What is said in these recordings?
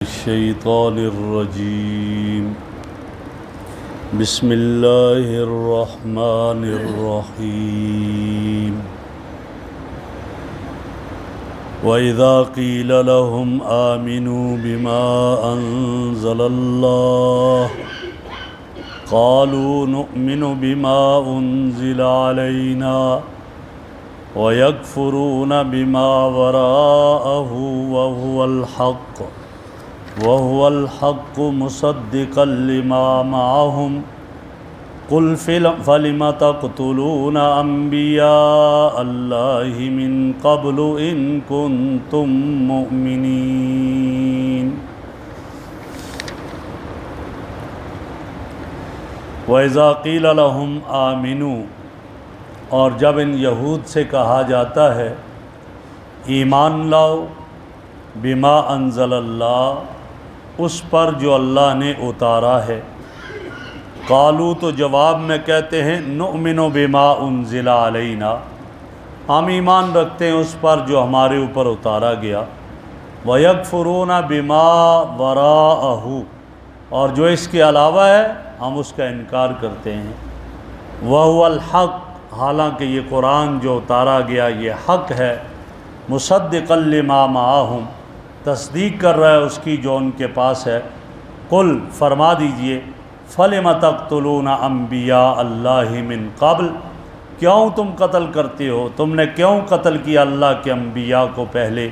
الشيطان الرجيم بسم الله الرحمن الرحيم وإذا قيل لهم آمنوا بما أنزل الله قالوا نؤمن بما أنزل علينا ويكفرون بما وراءه وهو الحق مصدقا لما معهم قل فلم تقتلون أنبياء الله من قبل إن كنتم مؤمنين وإذا قيل لهم آمنوا، اور جب ان یہود سے کہا جاتا ہے ایمان لاؤ بما انزل اللہ، اس پر جو اللہ نے اتارا ہے، قالو تو جواب میں کہتے ہیں نؤمن بما انزل علینا، ہم ایمان رکھتے ہیں اس پر جو ہمارے اوپر اتارا گیا، ویکفرون بما وراءہ، اور جو اس کے علاوہ ہے ہم اس کا انکار کرتے ہیں، وہو الحق، حالانکہ یہ قرآن جو اتارا گیا یہ حق ہے، مصدقا لما معہم، تصدیق کر رہا ہے اس کی جو ان کے پاس ہے، قل فرما دیجئے فلم تقتلون انبیاء اللہ من قبل، کیوں تم قتل کرتے ہو، تم نے کیوں قتل کیا اللہ کے انبیاء کو پہلے،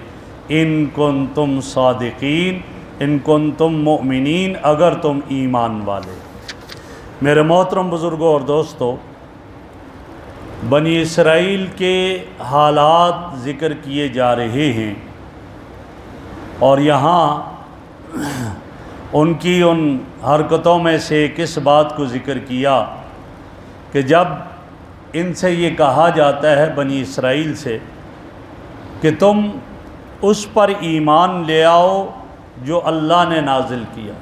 ان کنتم صادقین، ان کنتم مؤمنین، اگر تم ایمان والے۔ میرے محترم بزرگوں اور دوستو، بنی اسرائیل کے حالات ذکر کیے جا رہے ہیں، اور یہاں ان کی ان حرکتوں میں سے کس بات کو ذکر کیا کہ جب ان سے یہ کہا جاتا ہے بنی اسرائیل سے کہ تم اس پر ایمان لے آؤ جو اللہ نے نازل کیا،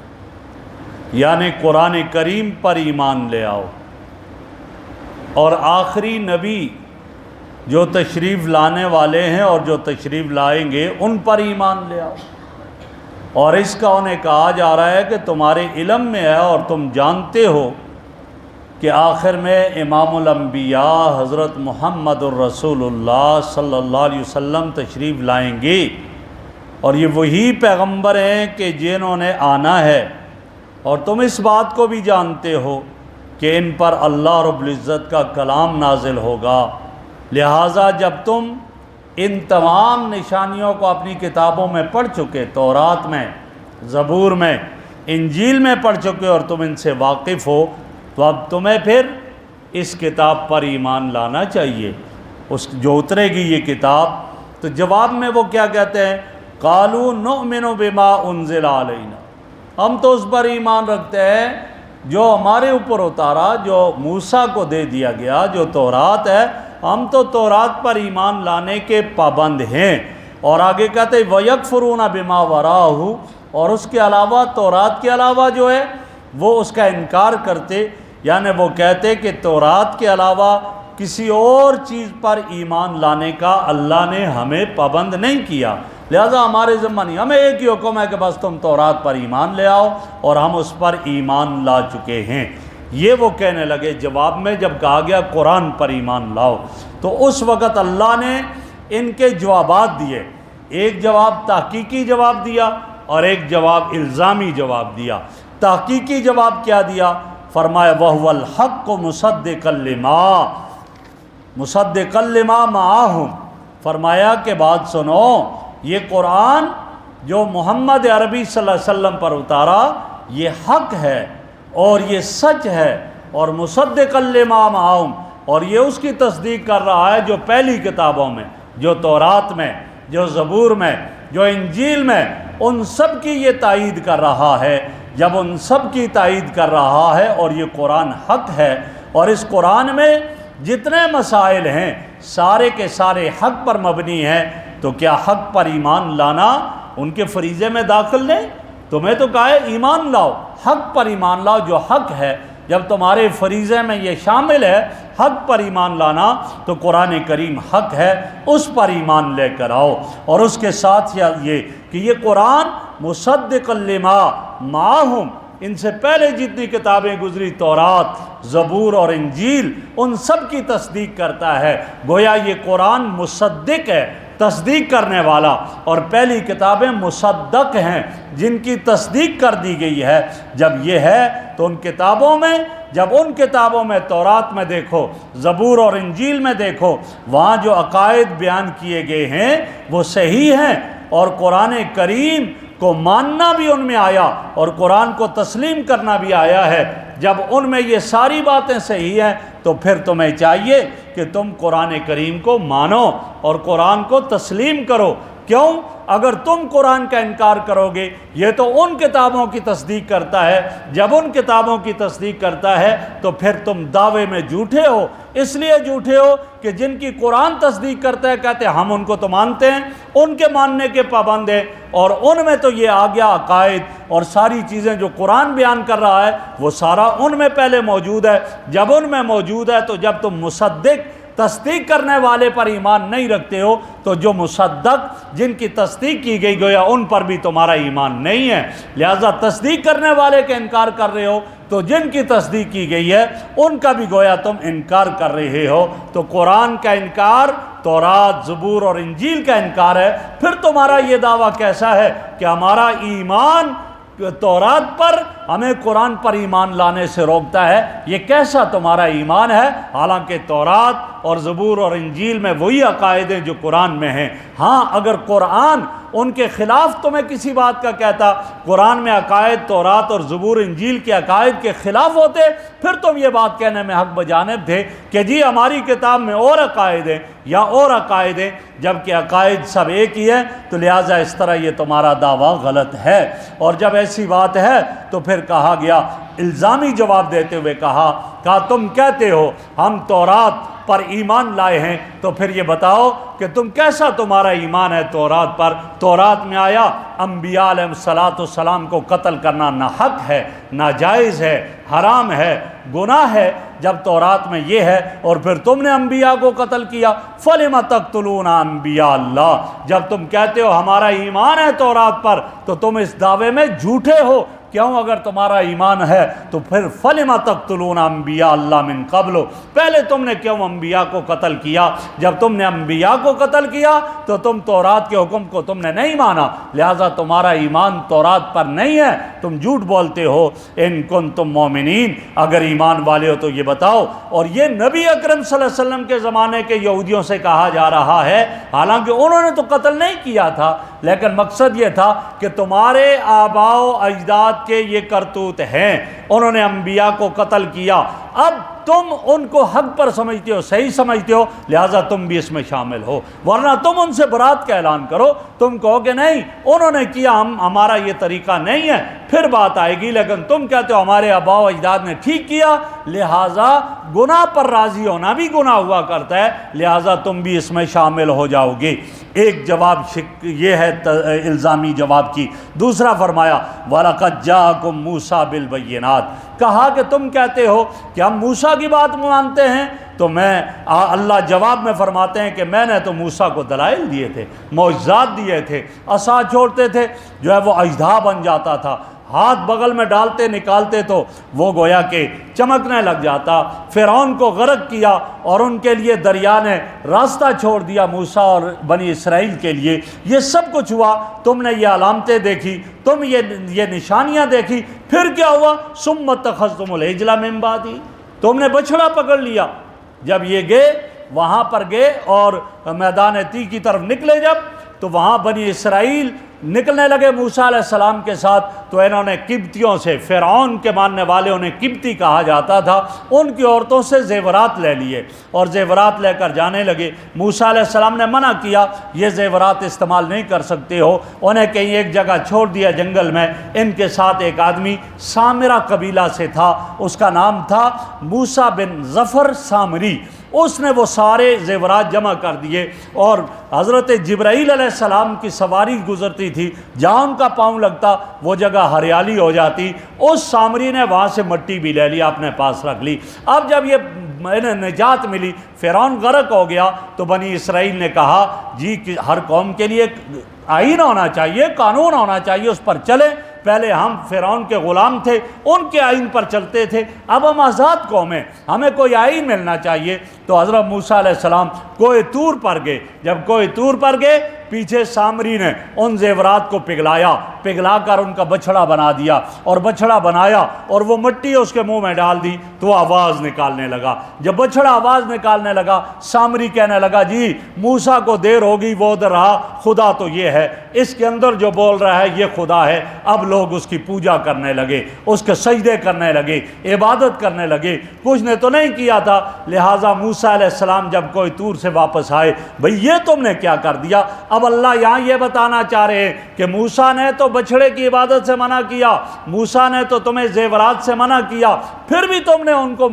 یعنی قرآن کریم پر ایمان لے آؤ، اور آخری نبی جو تشریف لانے والے ہیں اور جو تشریف لائیں گے ان پر ایمان لے آؤ، اور اس کا انہیں کہا جا رہا ہے کہ تمہارے علم میں ہے اور تم جانتے ہو کہ آخر میں امام الانبیاء حضرت محمد الرسول اللہ صلی اللہ علیہ وسلم تشریف لائیں گے، اور یہ وہی پیغمبر ہیں کہ جنہوں نے آنا ہے، اور تم اس بات کو بھی جانتے ہو کہ ان پر اللہ رب العزت کا کلام نازل ہوگا، لہٰذا جب تم ان تمام نشانیوں کو اپنی کتابوں میں پڑھ چکے، تورات میں، زبور میں، انجیل میں پڑھ چکے، اور تم ان سے واقف ہو، تو اب تمہیں پھر اس کتاب پر ایمان لانا چاہیے، اس جو اترے گی یہ کتاب۔ تو جواب میں وہ کیا کہتے ہیں، قالوا نؤمن بما انزل علینا، ہم تو اس پر ایمان رکھتے ہیں جو ہمارے اوپر اتارا، جو موسیٰ کو دے دیا گیا، جو تورات ہے، ہم تو تورات پر ایمان لانے کے پابند ہیں۔ اور آگے کہتے ہیں وَيَكْفُرُونَ بِمَا وَرَاءَهُ، اور اس کے علاوہ، تورات کے علاوہ جو ہے وہ اس کا انکار کرتے، یعنی وہ کہتے کہ تورات کے علاوہ کسی اور چیز پر ایمان لانے کا اللہ نے ہمیں پابند نہیں کیا، لہذا ہمارے ذمہ نہیں، ہمیں ایک ہی حکم ہے کہ بس تم تورات پر ایمان لے آؤ، اور ہم اس پر ایمان لا چکے ہیں۔ یہ وہ کہنے لگے جواب میں جب کہا گیا قرآن پر ایمان لاؤ، تو اس وقت اللہ نے ان کے جوابات دیے، ایک جواب تحقیقی جواب دیا اور ایک جواب الزامی جواب دیا۔ تحقیقی جواب کیا دیا؟ فرمایا وَهُوَ الْحَقُّ مُصَدِّقًا لِمَا مَعَهُمْ، فرمایا کہ بات سنو، یہ قرآن جو محمد عربی صلی اللہ علیہ وسلم پر اتارا یہ حق ہے اور یہ سچ ہے، اور مصدقا لما معہم، اور یہ اس کی تصدیق کر رہا ہے جو پہلی کتابوں میں، جو تورات میں، جو زبور میں، جو انجیل میں، ان سب کی یہ تائید کر رہا ہے۔ جب ان سب کی تائید کر رہا ہے اور یہ قرآن حق ہے، اور اس قرآن میں جتنے مسائل ہیں سارے کے سارے حق پر مبنی ہیں، تو کیا حق پر ایمان لانا ان کے فریضے میں داخل نہیں؟ تمہیں تو کہا ہے ایمان لاؤ، حق پر ایمان لاؤ جو حق ہے، جب تمہارے فریضے میں یہ شامل ہے حق پر ایمان لانا تو قرآن کریم حق ہے، اس پر ایمان لے کر آؤ۔ اور اس کے ساتھ یہ کہ کہ یہ قرآن مصدق لما معہم، ان سے پہلے جتنی کتابیں گزری، تورات، زبور اور انجیل، ان سب کی تصدیق کرتا ہے۔ گویا یہ قرآن مصدق ہے، تصدیق کرنے والا، اور پہلی کتابیں مصدق ہیں جن کی تصدیق کر دی گئی ہے۔ جب یہ ہے تو ان کتابوں میں، جب ان کتابوں میں تورات میں دیکھو، زبور اور انجیل میں دیکھو، وہاں جو عقائد بیان کیے گئے ہیں وہ صحیح ہیں، اور قرآن کریم کو ماننا بھی ان میں آیا اور قرآن کو تسلیم کرنا بھی آیا ہے۔ جب ان میں یہ ساری باتیں صحیح ہیں تو پھر تمہیں چاہیے کہ تم قرآن کریم کو مانو اور قرآن کو تسلیم کرو۔ کیوں؟ اگر تم قرآن کا انکار کرو گے، یہ تو ان کتابوں کی تصدیق کرتا ہے، جب ان کتابوں کی تصدیق کرتا ہے تو پھر تم دعوے میں جھوٹے ہو۔ اس لیے جھوٹے ہو کہ جن کی قرآن تصدیق کرتا ہے کہتے ہیں ہم ان کو تو مانتے ہیں، ان کے ماننے کے پابند ہیں، اور ان میں تو یہ آ گیا عقائد اور ساری چیزیں جو قرآن بیان کر رہا ہے وہ سارا ان میں پہلے موجود ہے۔ جب ان میں موجود ہے تو جب تم مصدق، تصدیق کرنے والے پر ایمان نہیں رکھتے ہو تو جو مصدق، جن کی تصدیق کی گئی، گویا ان پر بھی تمہارا ایمان نہیں ہے۔ لہذا تصدیق کرنے والے کا انکار کر رہے ہو تو جن کی تصدیق کی گئی ہے ان کا بھی گویا تم انکار کر رہے ہو۔ تو قرآن کا انکار، تورات، زبور اور انجیل کا انکار ہے۔ پھر تمہارا یہ دعویٰ کیسا ہے کہ ہمارا ایمان تورات پر، ہمیں قرآن پر ایمان لانے سے روکتا ہے؟ یہ کیسا تمہارا ایمان ہے؟ حالانکہ تورات اور زبور اور انجیل میں وہی عقائد ہیں جو قرآن میں ہیں۔ ہاں، اگر قرآن ان کے خلاف تمہیں کسی بات کا کہتا، قرآن میں عقائد تورات اور زبور انجیل کے عقائد کے خلاف ہوتے، پھر تم یہ بات کہنے میں حق بجانب تھے کہ جی ہماری کتاب میں اور عقائد ہیں یا اور عقائد ہیں، جبکہ عقائد سب ایک ہی ہیں۔ تو لہٰذا اس طرح یہ تمہارا دعویٰ غلط ہے۔ اور جب ایسی بات ہے تو پھر کہا گیا، الزامی جواب دیتے ہوئے کہا تم کہتے ہو ہم تورات پر ایمان لائے ہیں، تو پھر یہ بتاؤ کہ تم کیسا تمہارا ایمان ہے تورات پر؟ تورات میں آیا انبیاء علیہ السلام کو قتل کرنا ناحق ہے، ناجائز ہے، حرام ہے، گناہ ہے۔ جب تورات میں یہ ہے اور پھر تم نے انبیاء کو قتل کیا، فَلِمَ تَقْتُلُونَ انبیاء اللہ۔ جب تم کہتے ہو ہمارا ایمان ہے تورات پر تو تم اس دعوے میں جھوٹے ہو۔ کیوں؟ اگر تمہارا ایمان ہے تو پھر فَلِمَ تَقْتُلُونَ انبیاء اللہ من قبل، پہلے تم نے کیوں انبیاء کو قتل کیا؟ جب تم نے انبیاء کو قتل کیا تو تم تورات کے حکم کو تم نے نہیں مانا، لہذا تمہارا ایمان تورات پر نہیں ہے، تم جھوٹ بولتے ہو۔ ان کنتم مومنین، اگر ایمان والے ہو تو یہ بتاؤ۔ اور یہ نبی اکرم صلی اللہ علیہ وسلم کے زمانے کے یہودیوں سے کہا جا رہا ہے، حالانکہ انہوں نے تو قتل نہیں کیا تھا، لیکن مقصد یہ تھا کہ تمہارے آباء و اجداد کے یہ کرتوت ہیں، انہوں نے انبیاء کو قتل کیا، اب تم ان کو حق پر سمجھتے ہو، صحیح سمجھتے ہو، لہٰذا تم بھی اس میں شامل ہو، ورنہ تم ان سے برات کا اعلان کرو، تم کہو کہ نہیں انہوں نے کیا، ہمارا یہ طریقہ نہیں ہے، پھر بات آئے گی۔ لیکن تم کہتے ہو ہمارے آباء و اجداد نے ٹھیک کیا، لہٰذا گناہ پر راضی ہونا بھی گناہ ہوا کرتا ہے، لہٰذا تم بھی اس میں شامل ہو جاؤ گے۔ ایک جواب یہ ہے الزامی جواب کی۔ دوسرا فرمایا وَلَقَدْ جَاءَكُم مُوسَىٰ بِالْبَيِّنَاتِ، کہا کہ تم کہتے ہو کہ ہم موسیٰ کی بات مانتے ہیں، تو اللہ جواب میں فرماتے ہیں کہ میں نے تو موسیٰ کو دلائل دیے تھے، معجزات دیے تھے، عصا چھوڑتے تھے جو ہے وہ اژدہا بن جاتا تھا، ہاتھ بغل میں ڈالتے نکالتے تو وہ گویا کہ چمکنے لگ جاتا، فرعون کو غرق کیا اور ان کے لیے دریا نے راستہ چھوڑ دیا موسیٰ اور بنی اسرائیل کے لیے، یہ سب کچھ ہوا، تم نے یہ علامتیں دیکھی، تم یہ نشانیاں دیکھی، پھر کیا ہوا؟ ثم اتخذتم العجل من بعدی، تم نے بچھڑا پکڑ لیا۔ جب یہ گئے وہاں پر گئے اور میدان تی کی طرف نکلے، جب تو وہاں بنی اسرائیل نکلنے لگے موسیٰ علیہ السلام کے ساتھ، تو انہوں نے قبطیوں سے، فرعون کے ماننے والے انہیں قبطی کہا جاتا تھا، ان کی عورتوں سے زیورات لے لیے اور زیورات لے کر جانے لگے۔ موسیٰ علیہ السلام نے منع کیا، یہ زیورات استعمال نہیں کر سکتے ہو، انہیں کہیں ایک جگہ چھوڑ دیا جنگل میں۔ ان کے ساتھ ایک آدمی سامرہ قبیلہ سے تھا، اس کا نام تھا موسیٰ بن ظفر سامری، اس نے وہ سارے زیورات جمع کر دیے، اور حضرت جبرائیل علیہ السلام کی سواری گزرتی تھی، جہاں ان کا پاؤں لگتا وہ جگہ ہریالی ہو جاتی، اس سامری نے وہاں سے مٹی بھی لے لی، اپنے پاس رکھ لی۔ اب جب یہ انہیں نجات ملی، فرعون غرق ہو گیا، تو بنی اسرائیل نے کہا جی کہ ہر قوم کے لیے آئین ہونا چاہیے، قانون ہونا چاہیے، اس پر چلیں۔ پہلے ہم فرعون کے غلام تھے، ان کے آئین پر چلتے تھے، اب ہم آزاد قوم ہیں، ہمیں کوئی آئین ملنا چاہیے۔ تو حضرت موسیٰ علیہ السلام کوہ طور پر گئے۔ جب کوہ طور پر گئے، پیچھے سامری نے ان زیورات کو پگھلا کر ان کا بچھڑا بنا دیا، اور بچھڑا بنایا اور وہ مٹی اس کے منہ میں ڈال دی تو آواز نکالنے لگا۔ جب بچھڑا آواز نکالنے لگا، سامری کہنے لگا جی موسیٰ کو دیر ہوگی، وہ ادھر رہا، خدا تو یہ ہے، اس کے اندر جو بول رہا ہے یہ خدا ہے۔ اب لوگ اس کی پوجا کرنے لگے، اس کے سجدے کرنے لگے، عبادت کرنے لگے۔ کچھ نے تو نہیں کیا تھا، لہٰذا موسیٰ علیہ السلام جب کوہ طور سے واپس آئے، بھئی یہ تم نے کیا کر دیا؟ اب اللہ یہاں یہ بتانا چاہ رہے ہیں کہ موسیٰ نے تو بچھڑے کی عبادت سے منع کیا، موسیٰ نے تو تمہیں زیورات سے منع کیا، پھر بھی تم نے ان کو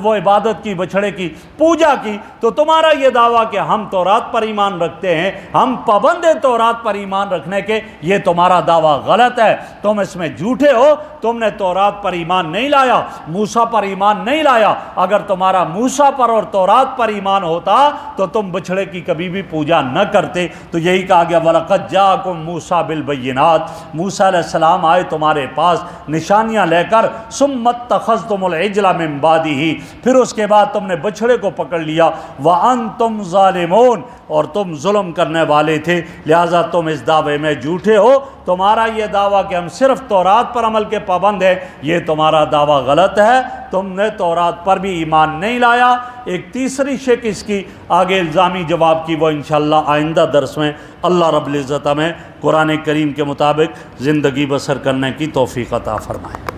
وہ عبادت کی، بچھڑے کی پوجا کی، تو تمہارا یہ دعویٰ کہ ہم تورات پر ایمان رکھتے ہیں، ہم پابند ہیں تورات پر ایمان رکھنے کے، یہ تمہارا دعویٰ غلط ہے، تم اس میں جھوٹے ہو، تم نے تورات پر ایمان نہیں لایا، موسیٰ پر ایمان نہیں لایا۔ اگر تمہارا موسیٰ پر اور تورات پر ایمان ہوتا تو تم بچھڑے کی کبھی بھی پوجا نہ کرتے۔ تو یہی کہا گیا وَلَقَدْ جَاءَكُم مُوسَىٰ بِالْبَيِّنَاتِ، موسیٰ علیہ السلام آئے تمہارے پاس نشانیاں لے کر، ثُمَّ اتَّخَذْتُمُ الْعِجْلَ مِن بَعْدِهِ، پھر اس کے بعد تم نے بچھڑے کو پکڑ لیا، وَأَنْتُمْ ظَالِمُونَ، اور تم ظلم کرنے والے تھے، لہٰذا تم اس دعوے میں جھوٹے ہو۔ تمہارا یہ دعویٰ کہ ہم صرف تورات پر عمل کے پابند ہیں، یہ تمہارا دعویٰ غلط ہے، تم نے تورات پر بھی ایمان نہیں لایا۔ ایک تیسری شک اس کی آگے الزامی جواب کی، وہ انشاءاللہ آئندہ درس میں اللہ رب العزت ہمیں قرآن کریم کے مطابق زندگی بسر کرنے کی توفیق عطا فرمائے۔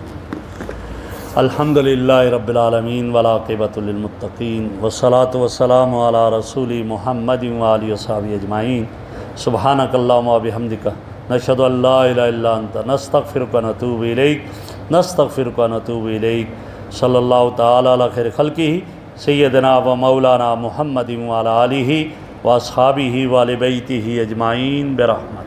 الحمدللہ رب العالمین والعاقبۃ للمتقین والصلاۃ والسلام علی رسول محمد وآلہ وصحبہ اجمعین۔ سبحانک اللہم وبحمدک، نشہد ان لا الہ الا انت، نستغفرک ونتوب الیک، نستغفرک ونتوب الیک۔ صلی اللہ تعالی علی خیر خلقہ سیدنا و مولانا محمد وعلی آلہ واصحابہ وآل بیتہ اجمعین برحمتہ۔